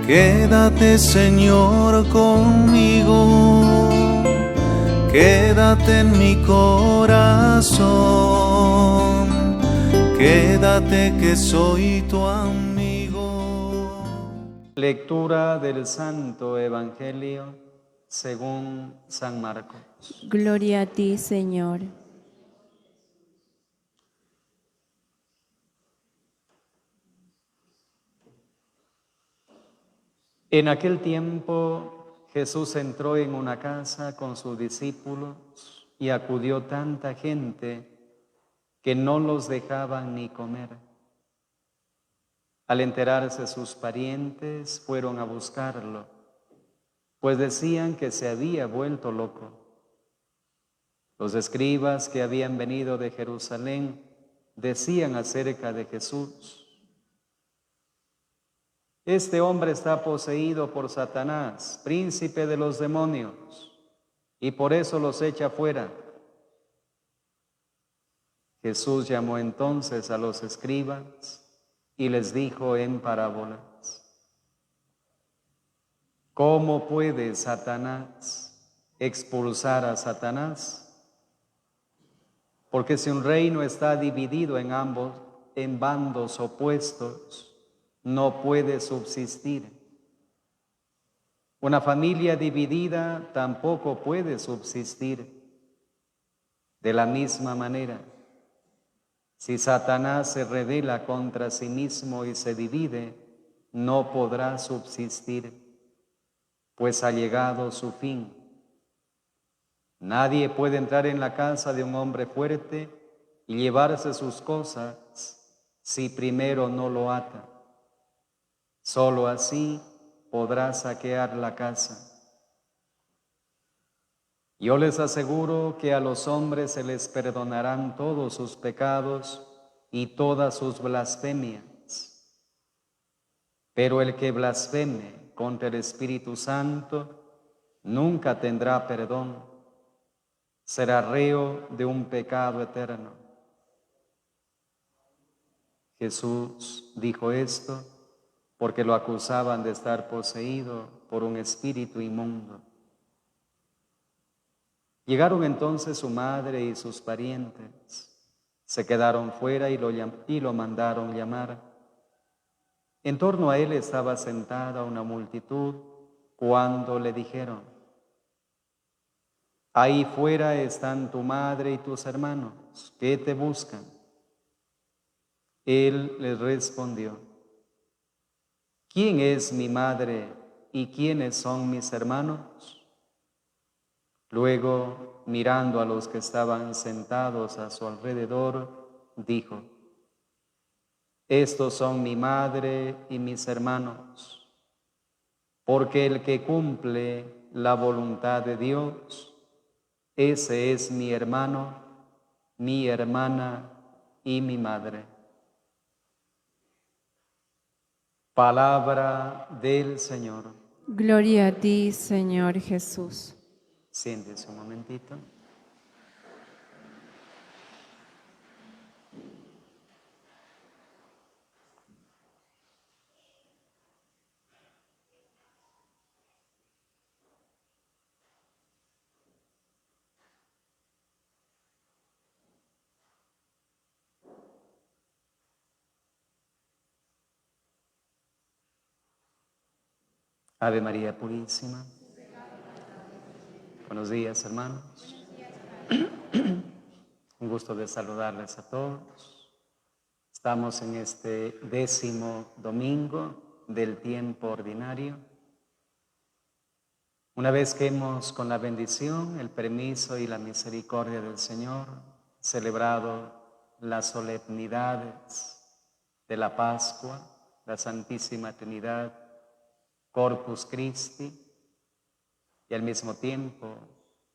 Quédate, Señor, conmigo, quédate en mi corazón, quédate que soy tu amigo. Lectura del Santo Evangelio según San Marcos. Gloria a ti, Señor. En aquel tiempo Jesús entró en una casa con sus discípulos y acudió tanta gente que no los dejaban ni comer. Al enterarse sus parientes, fueron a buscarlo, pues decían que se había vuelto loco. Los escribas que habían venido de Jerusalén decían acerca de Jesús: este hombre está poseído por Satanás, príncipe de los demonios, y por eso los echa fuera. Jesús llamó entonces a los escribas y les dijo en parábolas: ¿cómo puede Satanás expulsar a Satanás? Porque si un reino está dividido en bandos opuestos, no puede subsistir. Una familia dividida tampoco puede subsistir. De la misma manera, si Satanás se rebela contra sí mismo y se divide, no podrá subsistir, pues ha llegado su fin. Nadie puede entrar en la casa de un hombre fuerte y llevarse sus cosas si primero no lo ata. Solo así podrá saquear la casa. Yo les aseguro que a los hombres se les perdonarán todos sus pecados y todas sus blasfemias. Pero el que blasfeme contra el Espíritu Santo nunca tendrá perdón. Será reo de un pecado eterno. Jesús dijo esto porque lo acusaban de estar poseído por un espíritu inmundo. Llegaron entonces su madre y sus parientes. Se quedaron fuera y lo mandaron llamar. En torno a él estaba sentada una multitud cuando le dijeron: ahí fuera están tu madre y tus hermanos, ¿qué te buscan? Él les respondió: ¿quién es mi madre y quiénes son mis hermanos? Luego, mirando a los que estaban sentados a su alrededor, dijo: estos son mi madre y mis hermanos, porque el que cumple la voluntad de Dios, ese es mi hermano, mi hermana y mi madre. Palabra del Señor. Gloria a ti, Señor Jesús. Siéntese un momentito. Ave María Purísima. Buenos días, hermanos. Un gusto de saludarles a todos. Estamos en este 10º domingo del tiempo ordinario. Una vez que hemos, con la bendición, el permiso y la misericordia del Señor, celebrado las solemnidades de la Pascua, la Santísima Trinidad, Corpus Christi, y al mismo tiempo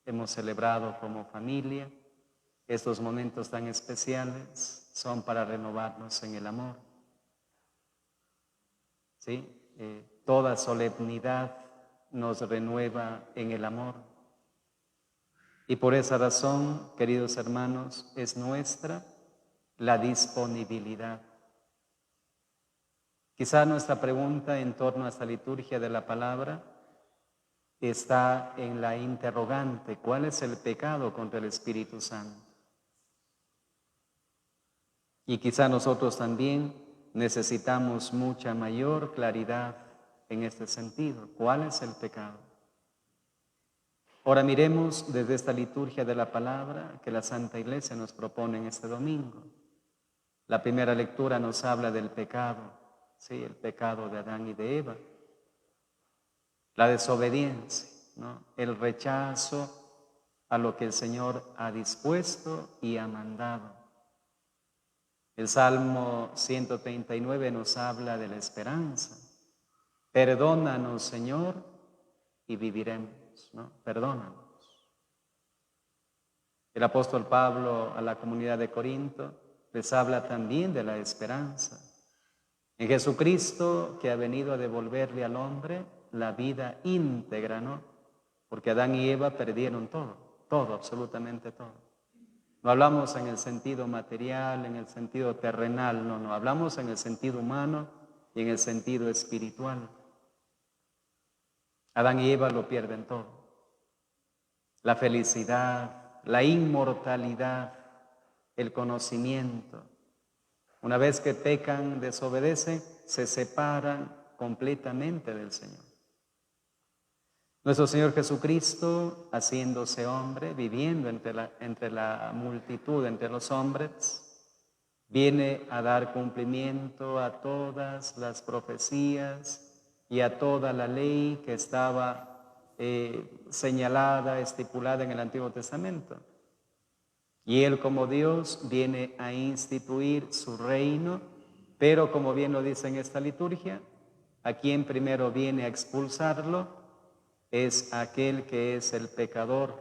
hemos celebrado como familia. Estos momentos tan especiales son para renovarnos en el amor. ¿Sí? Toda solemnidad nos renueva en el amor. Y por esa razón, queridos hermanos, es nuestra la disponibilidad. Quizá nuestra pregunta en torno a esta liturgia de la palabra está en la interrogante: ¿cuál es el pecado contra el Espíritu Santo? Y quizá nosotros también necesitamos mucha mayor claridad en este sentido. ¿Cuál es el pecado? Ahora miremos desde esta liturgia de la palabra que la Santa Iglesia nos propone en este domingo. La primera lectura nos habla del pecado, sí, el pecado de Adán y de Eva. La desobediencia, ¿no? El rechazo a lo que el Señor ha dispuesto y ha mandado. El Salmo 139 nos habla de la esperanza. Perdónanos, Señor, y viviremos, ¿no? Perdónanos. El apóstol Pablo a la comunidad de Corinto les habla también de la esperanza. En Jesucristo, que ha venido a devolverle al hombre la vida íntegra, ¿no? Porque Adán y Eva perdieron todo, absolutamente todo. No hablamos en el sentido material, en el sentido terrenal, no, hablamos en el sentido humano y en el sentido espiritual. Adán y Eva lo pierden todo. La felicidad, la inmortalidad, el conocimiento. Una vez que pecan, desobedecen, se separan completamente del Señor. Nuestro Señor Jesucristo, haciéndose hombre, viviendo entre la multitud, entre los hombres, viene a dar cumplimiento a todas las profecías y a toda la ley que estaba señalada, estipulada en el Antiguo Testamento. Y Él, como Dios, viene a instituir su reino, pero como bien lo dice en esta liturgia, a quien primero viene a expulsarlo es aquel que es el pecador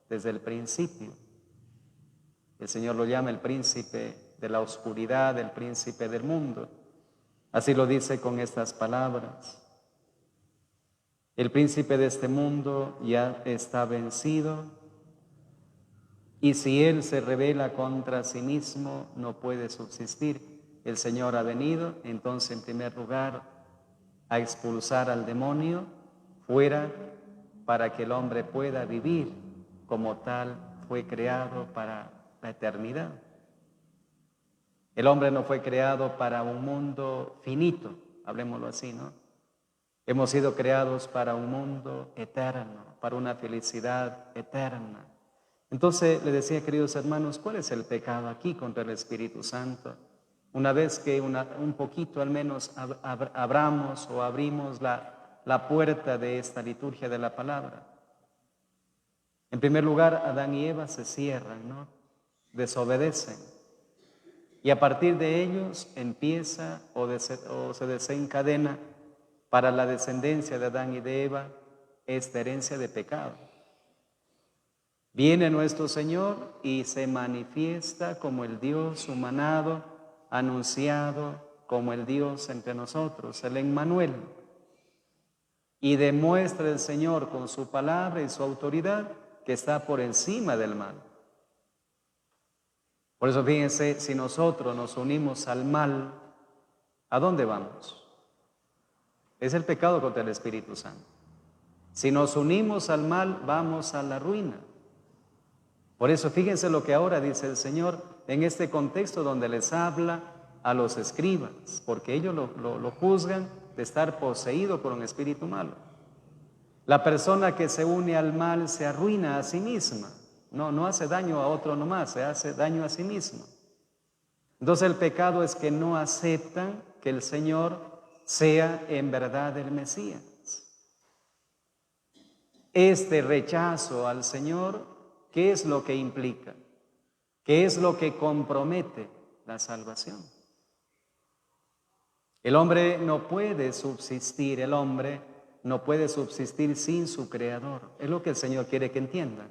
desde el principio. El Señor lo llama el príncipe de la oscuridad, el príncipe del mundo. Así lo dice con estas palabras. El príncipe de este mundo ya está vencido, y si él se rebela contra sí mismo, no puede subsistir. El Señor ha venido, entonces, en primer lugar, a expulsar al demonio fuera, para que el hombre pueda vivir como tal fue creado para la eternidad. El hombre no fue creado para un mundo finito, hablemoslo así, ¿no? Hemos sido creados para un mundo eterno, para una felicidad eterna. Entonces, le decía, queridos hermanos, ¿cuál es el pecado aquí contra el Espíritu Santo? Una vez que un poquito al menos abramos o abrimos la puerta de esta liturgia de la palabra. En primer lugar, Adán y Eva se cierran, ¿no? Desobedecen. Y a partir de ellos empieza o se desencadena para la descendencia de Adán y de Eva esta herencia de pecado. Viene nuestro Señor y se manifiesta como el Dios humanado, anunciado como el Dios entre nosotros, el Emmanuel. Y demuestra el Señor con su palabra y su autoridad que está por encima del mal. Por eso fíjense, si nosotros nos unimos al mal, ¿a dónde vamos? Es el pecado contra el Espíritu Santo. Si nos unimos al mal, vamos a la ruina. Por eso fíjense lo que ahora dice el Señor en este contexto donde les habla a los escribas, porque ellos lo juzgan de estar poseído por un espíritu malo. La persona que se une al mal se arruina a sí misma. No hace daño a otro nomás, se hace daño a sí mismo. Entonces el pecado es que no aceptan que el Señor sea en verdad el Mesías. Este rechazo al Señor, ¿qué es lo que implica? ¿Qué es lo que compromete la salvación? El hombre no puede subsistir, sin su Creador. Es lo que el Señor quiere que entiendan.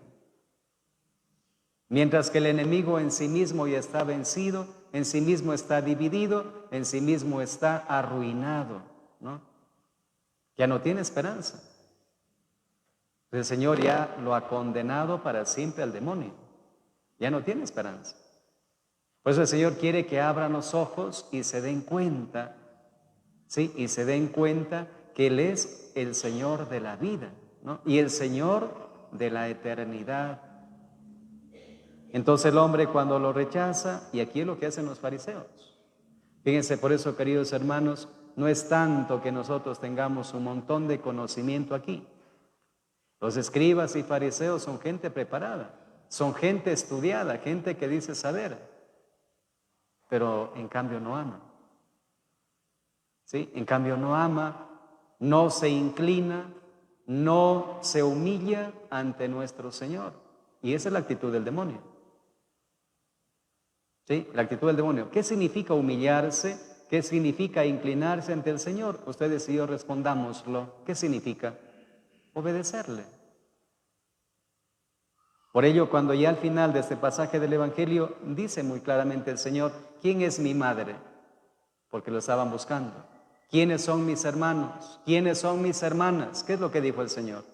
Mientras que el enemigo en sí mismo ya está vencido, en sí mismo está dividido, en sí mismo está arruinado, ¿no? Ya no tiene esperanza. El Señor ya lo ha condenado para siempre al demonio. Ya no tiene esperanza. Por eso el Señor quiere que abran los ojos y se den cuenta ¿sí? Y se den cuenta que Él es el Señor de la vida, ¿no? Y el Señor de la eternidad. Entonces el hombre cuando lo rechaza, y aquí es lo que hacen los fariseos. Fíjense, por eso, queridos hermanos, no es tanto que nosotros tengamos un montón de conocimiento aquí. Los escribas y fariseos son gente preparada, son gente estudiada, gente que dice saber, pero en cambio no ama. ¿Sí? En cambio no ama, no se inclina, no se humilla ante nuestro Señor. Y esa es la actitud del demonio. ¿Sí? La actitud del demonio. ¿Qué significa humillarse? ¿Qué significa inclinarse ante el Señor? Ustedes y yo respondámoslo. ¿Qué significa? Obedecerle. Por ello, cuando ya al final de este pasaje del Evangelio dice muy claramente el Señor, ¿quién es mi madre? Porque lo estaban buscando. ¿Quiénes son mis hermanos? ¿Quiénes son mis hermanas? ¿Qué es lo que dijo el Señor?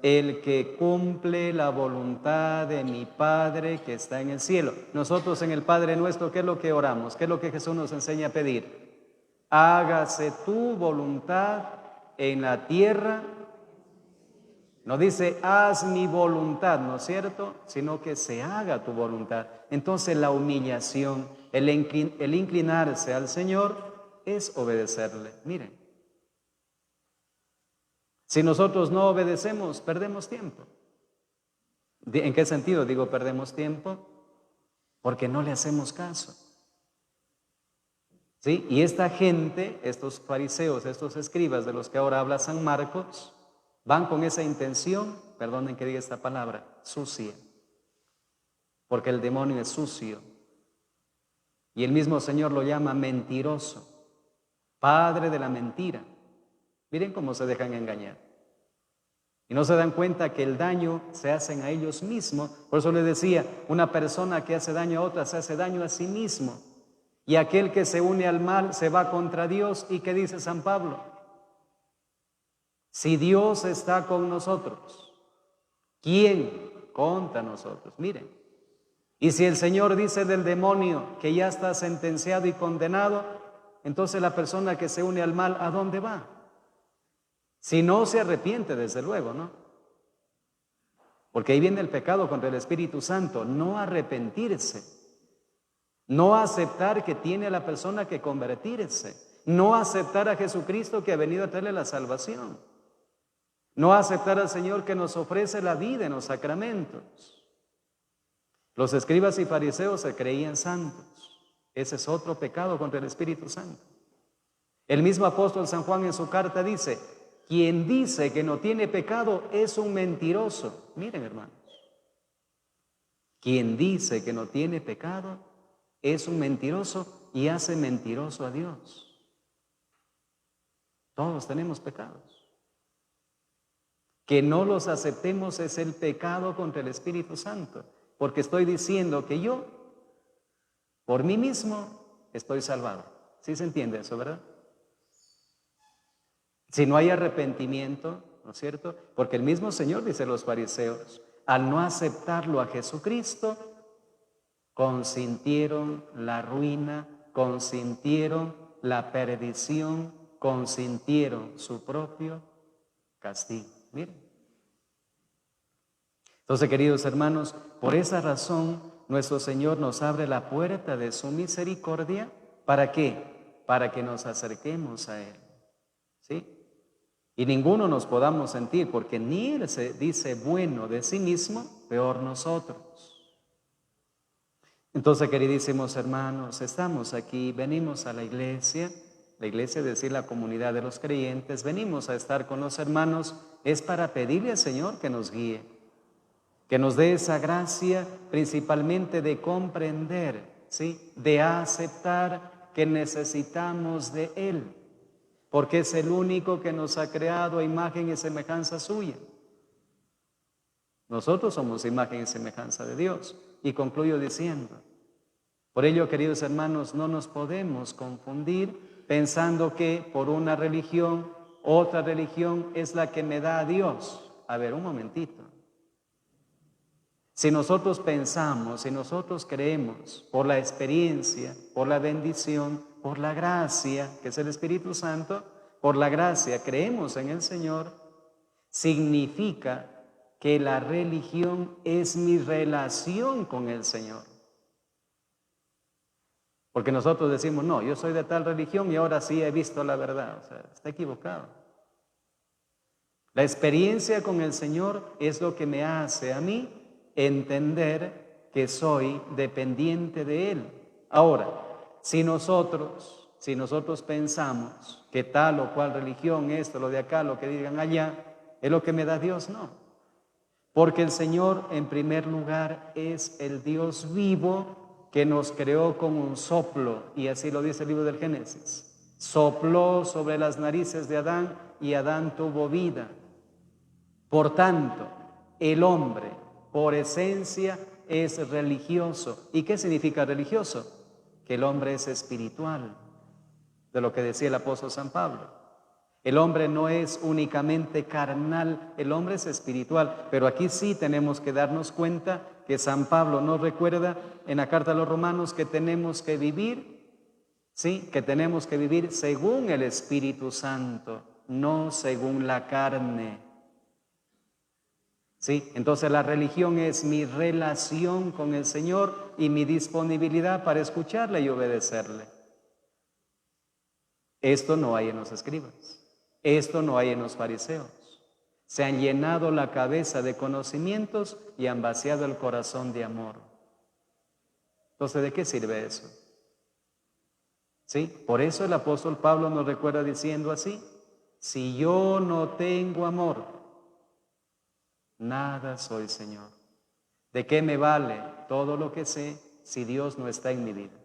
El que cumple la voluntad de mi Padre que está en el cielo. Nosotros en el Padre Nuestro, ¿qué es lo que oramos? ¿Qué es lo que Jesús nos enseña a pedir? Hágase tu voluntad en la tierra. No dice, haz mi voluntad, ¿no es cierto? Sino que se haga tu voluntad. Entonces la humillación, el inclinarse al Señor es obedecerle. Miren. Si nosotros no obedecemos, perdemos tiempo. ¿En qué sentido digo perdemos tiempo? Porque no le hacemos caso. ¿Sí? Y esta gente, estos fariseos, estos escribas de los que ahora habla San Marcos, van con esa intención, perdonen que diga esta palabra, sucia. Porque el demonio es sucio. Y el mismo Señor lo llama mentiroso, padre de la mentira. Miren cómo se dejan engañar. Y no se dan cuenta que el daño se hacen a ellos mismos. Por eso les decía, una persona que hace daño a otra se hace daño a sí mismo. Y aquel que se une al mal se va contra Dios. ¿Y qué dice San Pablo? Si Dios está con nosotros, ¿quién contra nosotros? Miren. Y si el Señor dice del demonio que ya está sentenciado y condenado, entonces la persona que se une al mal, ¿a dónde va? Si no se arrepiente, desde luego, ¿no? Porque ahí viene el pecado contra el Espíritu Santo, no arrepentirse, no aceptar que tiene a la persona que convertirse, no aceptar a Jesucristo que ha venido a traerle la salvación, no aceptar al Señor que nos ofrece la vida en los sacramentos. Los escribas y fariseos se creían santos. Ese es otro pecado contra el Espíritu Santo. El mismo apóstol San Juan en su carta dice, quien dice que no tiene pecado es un mentiroso. Miren, hermanos. Quien dice que no tiene pecado es un mentiroso y hace mentiroso a Dios. Todos tenemos pecados. Que no los aceptemos es el pecado contra el Espíritu Santo. Porque estoy diciendo que yo, por mí mismo, estoy salvado. ¿Sí se entiende eso, verdad? Si no hay arrepentimiento, ¿no es cierto? Porque el mismo Señor, dice los fariseos, al no aceptarlo a Jesucristo, consintieron la ruina, consintieron la perdición, consintieron su propio castigo. Miren. Entonces, queridos hermanos, por esa razón nuestro Señor nos abre la puerta de su misericordia. ¿Para qué? Para que nos acerquemos a Él. ¿Sí? Y ninguno nos podamos sentir, porque ni Él se dice bueno de sí mismo, peor nosotros. Entonces, queridísimos hermanos, estamos aquí, venimos a la iglesia es decir, la comunidad de los creyentes, venimos a estar con los hermanos, es para pedirle al Señor que nos guíe, que nos dé esa gracia principalmente de comprender, ¿sí? De aceptar que necesitamos de Él, porque es el único que nos ha creado a imagen y semejanza suya. Nosotros somos imagen y semejanza de Dios. Y concluyo diciendo, por ello, queridos hermanos, no nos podemos confundir pensando que por una religión, otra religión es la que me da a Dios. A ver, un momentito. Si nosotros pensamos, si nosotros creemos por la experiencia, por la bendición, por la gracia, que es el Espíritu Santo, por la gracia creemos en el Señor, significa que la religión es mi relación con el Señor. Porque nosotros decimos, no, yo soy de tal religión y ahora sí he visto la verdad. O sea, está equivocado. La experiencia con el Señor es lo que me hace a mí entender que soy dependiente de Él. Ahora, si nosotros pensamos que tal o cual religión, esto, lo de acá, lo que digan allá, es lo que me da Dios, no. Porque el Señor, en primer lugar, es el Dios vivo que nos creó con un soplo, y así lo dice el libro del Génesis. Sopló sobre las narices de Adán y Adán tuvo vida. Por tanto, el hombre, por esencia, es religioso. ¿Y qué significa religioso? Que el hombre es espiritual, de lo que decía el apóstol San Pablo. El hombre no es únicamente carnal, el hombre es espiritual. Pero aquí sí tenemos que darnos cuenta que San Pablo nos recuerda en la carta a los Romanos que tenemos que vivir, ¿sí? Que tenemos que vivir según el Espíritu Santo, no según la carne. ¿Sí? Entonces la religión es mi relación con el Señor y mi disponibilidad para escucharle y obedecerle. Esto no hay en los escribas, esto no hay en los fariseos. Se han llenado la cabeza de conocimientos y han vaciado el corazón de amor. Entonces, ¿de qué sirve eso? ¿Sí? Por eso el apóstol Pablo nos recuerda diciendo así: si yo no tengo amor, nada soy, Señor. ¿De qué me vale todo lo que sé si Dios no está en mi vida?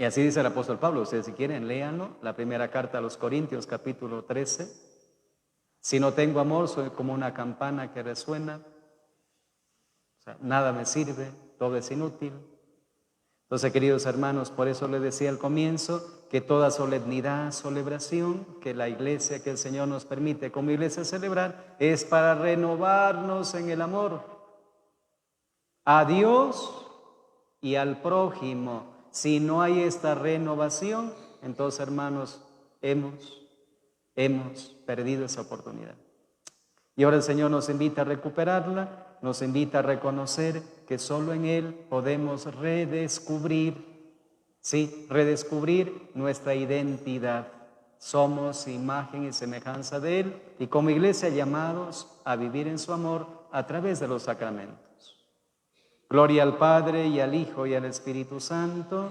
Y así dice el apóstol Pablo. Ustedes, si quieren, léanlo, la primera carta a los Corintios, capítulo 13. Si no tengo amor, soy como una campana que resuena. O sea, nada me sirve, todo es inútil. Entonces, queridos hermanos, por eso les decía al comienzo que toda solemnidad, celebración que la iglesia, que el Señor nos permite como iglesia celebrar, es para renovarnos en el amor a Dios y al prójimo. Si no hay esta renovación, entonces, hermanos, hemos perdido esa oportunidad. Y ahora el Señor nos invita a recuperarla, nos invita a reconocer que solo en Él podemos redescubrir nuestra identidad. Somos imagen y semejanza de Él y como iglesia llamados a vivir en su amor a través de los sacramentos. Gloria al Padre y al Hijo y al Espíritu Santo.